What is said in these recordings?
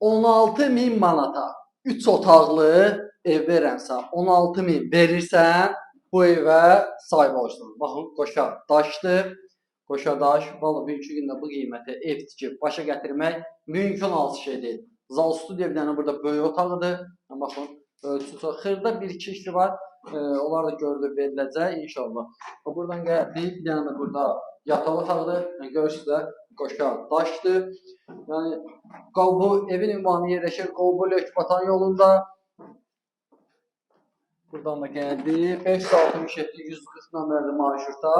16.000 manata 3 otaqlı ev verənsə, 16.000 verirsən, bu evə sahib olursun. Baxın, qoşa daşdır. Qoşa daş, vallahi bugünkü gündə bu qiyməti ev tikib başa gətirmək mümkün olası şey deyil. Zal studiya bir dənə burada böyük otağıdır. Baxın, ölçüsü xırda bir-iki işi var. Onlar da görülüb veriləcək inşallah. Buradan gəldik, bir dənə də burada yataq otağıdır. Görürsünüz də qoşa daşdır. Yəni bu evin ünvanı yerləşir Qobul Ekbatan yolunda. Buradan da gəldik. 567-140 nömrəli marşrutda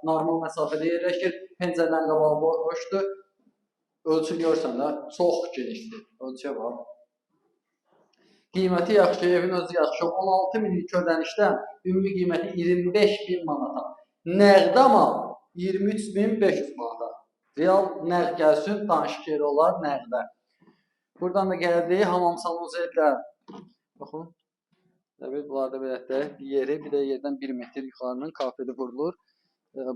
normal məsafədə yerləşir. Pəncərədən qabağı boşdur. Ölçü görsən də çox genişdir. Ölçüyə bax. Qiyməti yaxşı, evin özü yaxşı. 16.000 ödənişdən ümumi qiyməti 25.000 manata. Nəqd amma 23.500 manata. Real nəqd gəlsin, danışıq yeri olar nəqdə. Buradan da gəldik, hamam salon zevklə. Baxın. Bunlar da belə bir yeri, bir də yerdən 1 metr yuxarının kafeli vurulur.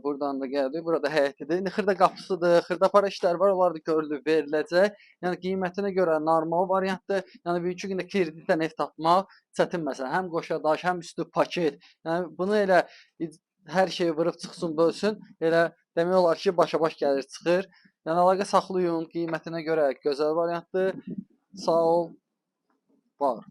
Buradan da gəldik. Burada həyətidir. Xırda qapısıdır, xırda para işləri var. Onlar da görülüb veriləcək. Yəni qiymətinə görə normal variantdır. Yəni bugünkü gündə kreditdən ev tapmaq çətin məsələ. Həm qoşa daş, həm üstü paket. Yəni bunu elə hər şeyi vurub çıxsın, bölsün. Elə demək olar ki, başa-baş gəlir, çıxır. Yəni əlaqə saxlayın, qiymətinə görə gözəl variantdır. Sağ ol, var.